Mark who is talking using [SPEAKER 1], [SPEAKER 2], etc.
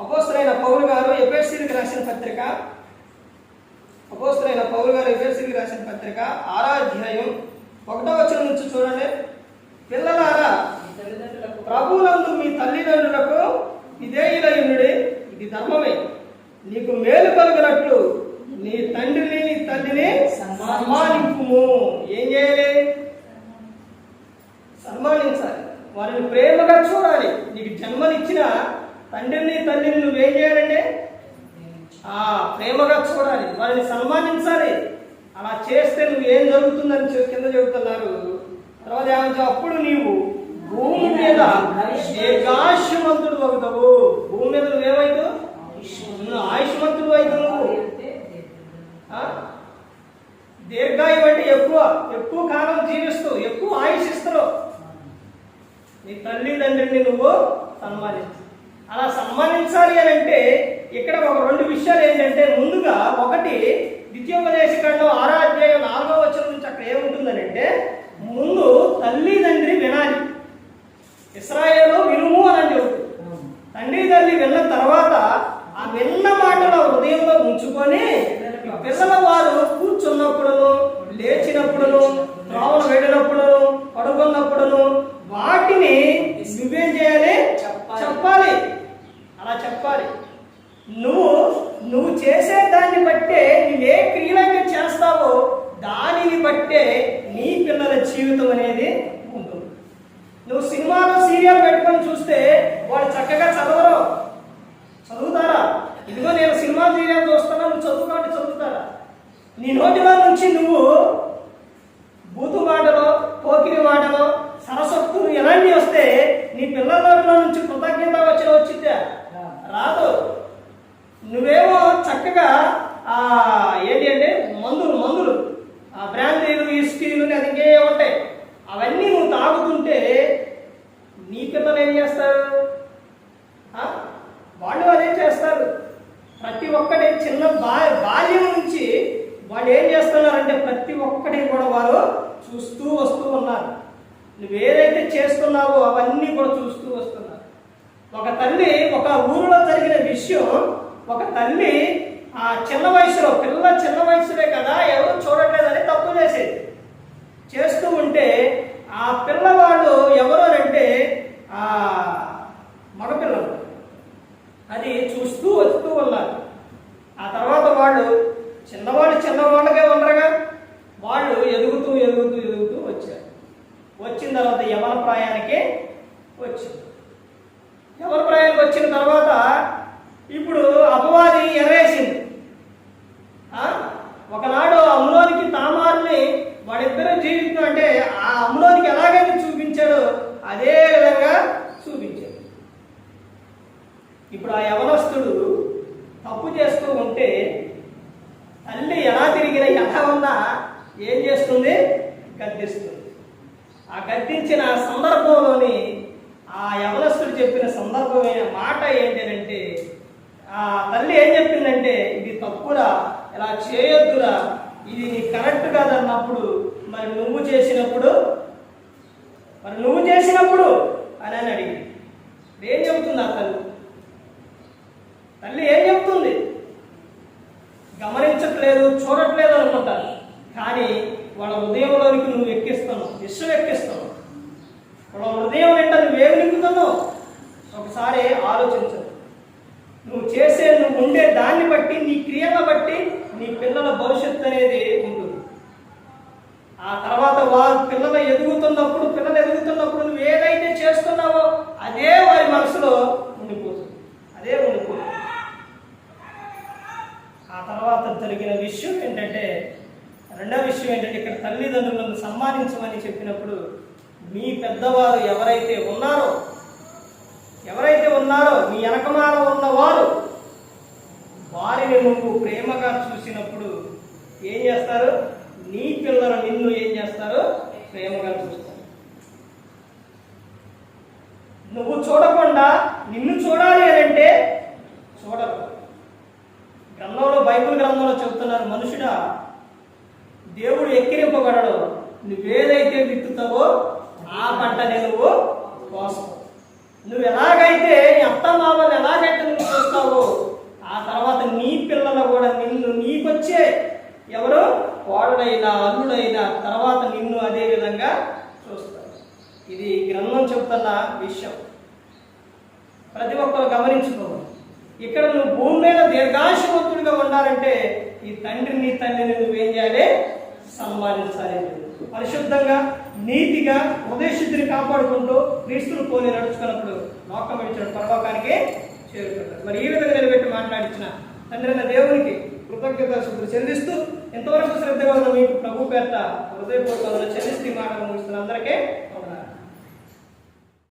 [SPEAKER 1] అపోస్తలుడైన పౌలు గారు ఎఫెసీయులకు రాసిన పత్రిక, అపోస్తలుడైన పౌలు గారు ఎఫెసీయులకు రాసిన పత్రిక 6వ అధ్యాయం 1వ వచనం నుంచి చూడండి. పిల్లలారా, ప్రభువునందు మీ తల్లిదండ్రులకు విధేయులైయుండుడి, ఇది ధర్మమే. నీకు మేలు కలుగునట్లు నీ తండ్రిని నీ తల్లిని సన్మానింపుము. ఏం చేయాలి? సన్మానించాలి. వారిని ప్రేమగా చూడాలి. నీకు జన్మనిచ్చిన తండ్రిని తల్లిని నువ్వేం చేయాలంటే ప్రేమగా చూడాలి, వారిని సన్మానించాలి. అలా చేస్తే నువ్వేం జరుగుతుందని కింద చెబుతున్నారు. తర్వాత ఏమంటే అప్పుడు నీవు భూమి మీద దీర్ఘాయుష్మంతుడు అవుతావు. భూమి మీద నువ్వేమైతావు? ఆయుష్మంతుడు అవుతావు. దీర్ఘాయువు అంటే ఎక్కువ కాలం జీవిస్తూ ఎక్కువ ఆయుషిస్తావు. నీ తల్లిదండ్రిని నువ్వు సన్మానించు. అలా సన్మానించాలి అని అంటే ఇక్కడ ఒక 2 విషయాలు ఏంటంటే, ముందుగా ఒకటి ద్వితీయోపదేశకాండం 6వ అధ్యాయం 4వ వచనం నుంచి అక్కడ ఏముంటుందని అంటే, ముందు తల్లిదండ్రి వినాలి. ఇశ్రాయేలు వినుము అని చెబుతుంది. తండ్రి తల్లి విన్న తర్వాత ఆ విన్న మాటలు హృదయంలో ఉంచుకొని పిల్లల వారు కూర్చున్నప్పుడును, లేచినప్పుడును, త్రోవను వెళ్ళినప్పుడును, పడుకున్నప్పుడును వాటిని నువ్వేం చేయాలి? చెప్పాలి. అలా చెప్పాలి. నువ్వు చేసే దాన్ని బట్టే నువ్వే క్రియలంగా చేస్తావో దానిని బట్టే నీ పిల్లల జీవితం అనేది ఉంటుంది. నువ్వు సినిమాలో సీరియల్ పెట్టుకొని చూస్తే వాళ్ళు చక్కగా చదువుతారా? ఇదిగో నేను సినిమా సీరియల్ చూస్తున్నా, నువ్వు చదువుకోండి చదువుతారా? నీ నోటిలో నుంచి నువ్వు బూతు మాటలో, పోకిరి మాటలో, సరసత్తులు ఎలాంటివి వస్తే నీ పిల్లల నోటిలో నుంచి కృతజ్ఞత వచ్చిద్దా? రాదు. నువ్వేమో చక్కగా ఏంటి అంటే మందులు బ్రాందీలు, ఇస్కీలు, అది ఇంకే ఉంటాయి, అవన్నీ నువ్వు తాగుతుంటే నీ పిల్లలు ఏం చేస్తారు? వాళ్ళు అదే చేస్తారు. ప్రతి ఒక్కటి చిన్న బాల్యం నుంచి వాళ్ళు ఏం చేస్తున్నారంటే ప్రతి ఒక్కటి కూడా వారు చూస్తూ వస్తూ ఉన్నారు. నువ్వేదైతే చేస్తున్నావో అవన్నీ కూడా చూస్తూ వస్తున్నారు. ఒక తల్లి, ఒక ఊరిలో జరిగిన విషయం, ఒక తల్లి చిన్న వయసులే కదా, ఎవరు చూడట్లేదని తప్పు చేస్తూ ఉంటే ఆ పిల్లవాడు ఎవరు అంటే మగపిల్లలు అది చూస్తూ వస్తూ ఉన్నారు. ఆ తర్వాత వాళ్ళు చిన్నవాళ్ళకే ఉండరుగా, వాళ్ళు ఎదుగుతూ వచ్చారు. వచ్చిన తర్వాత యవన ప్రాయానికి వచ్చిన తర్వాత ఇప్పుడు అపవాది ఎగరేసింది. ఒకనాడు అమ్నోనికి తామారుని వాడిద్దరూ జీవితం అంటే ఆ అమ్నోనికి ఎలాగైతే చూపించాడో అదే విధంగా చూపించాడు. ఇప్పుడు ఆ యవనస్తుడు తప్పు చేస్తూ ఉంటే తల్లి ఎలా తిరిగిన ఎలా ఉన్నా ఏం చేస్తుంది? గద్దిస్తుంది. ఆ గద్దించిన సందర్భంలోని ఆ యవనస్తుడు చెప్పిన సందర్భమైన మాట ఏంటంటే, ఆ తల్లి ఏం చెప్పిందంటే, ఇది తప్పురా, ఇలా చేయొద్దురా, ఇది నీ కరెక్ట్ కాదన్నప్పుడు మరి నువ్వు చేసినప్పుడు అని అడిగింది. ఏం చెబుతుంది ఆ తల్లి ఏం చెప్తుంది? గమనించట్లేదు, చూడట్లేదు అనుకుంటారు. కానీ వాళ్ళ హృదయంలోనికి నువ్వు విషం ఎక్కిస్తున్నావు. వాళ్ళ హృదయం నిండా నువ్వేమి నింపుతున్నావు ఒకసారి ఆలోచించు. నువ్వు ఉండే దాన్ని బట్టి, నీ క్రియలను బట్టి నీ పిల్లల భవిష్యత్తు అనేది ఉంటుంది. ఆ తర్వాత పిల్లలు ఎదుగుతున్నప్పుడు నువ్వు ఏదైతే చేస్తున్నావో అదే వారి మనసులో ఉండిపోతుంది. ఆ తర్వాత జరిగిన విషయం ఏంటంటే, రెండవ విషయం ఏంటంటే, ఇక్కడ తల్లిదండ్రులను సన్మానించమని చెప్పినప్పుడు మీ పెద్దవారు ఎవరైతే ఉన్నారో మీ వెనకమాల ఉన్నవారు వారిని నువ్వు ప్రేమగా చూసినప్పుడు ఏం చేస్తారు? నీ పిల్లలు నిన్ను ఏం చేస్తారు? ప్రేమగా చూస్తారు. నువ్వు చూడకుండా నిన్ను చూడాలి అని అంటే చూడరు. బైబిల్ గ్రంథంలో చెబుతున్నారు, మనుషుడా, దేవుడు ఎక్కిరింపబడడు, నువ్వేదైతే విత్తుతావో ఆ పంటని నువ్వు కోస్తావు. నువ్వు ఎలాగైతే నీ అత్త మామలు ఎలాగైతే నువ్వు చూస్తావో చూస్తావో ఆ తర్వాత నీ పిల్లలు కూడా నిన్ను నీకొచ్చే ఎవరు కోడలైనా అల్లుడైనా తర్వాత నిన్ను అదే విధంగా చూస్తారు. ఇది గ్రంథం చెబుతున్న విషయం. ప్రతి ఒక్కరు గమనించుకోవాలి. ఇక్కడ నువ్వు భూమి మీద దీర్ఘాయుష్మంతుడిగా ఉండాలంటే ఈ తండ్రిని తల్లిని నువ్వేం చేయాలి? సన్మానించాలి. పరిశుద్ధంగా నీతిగా ఉదయశుద్ధిని కాపాడుకుంటూ క్రీస్తును పోలి నడుచుకున్నప్పుడు లోకం విడిచిన పరలోకానికి చేరుకుంటారు. మరి ఈ విధంగా నిలబెట్టి మాట్లాడించిన తండ్రి అయిన దేవునికి కృతజ్ఞతాస్తుతులు చెల్లిస్తూ ఇంతవరకు శ్రద్ధగా ఉన్న మీకు ప్రభు పేరిట హృదయపూర్వకంగా చెల్లిస్తూ మాటలు ముగిస్తున్న అందరికీ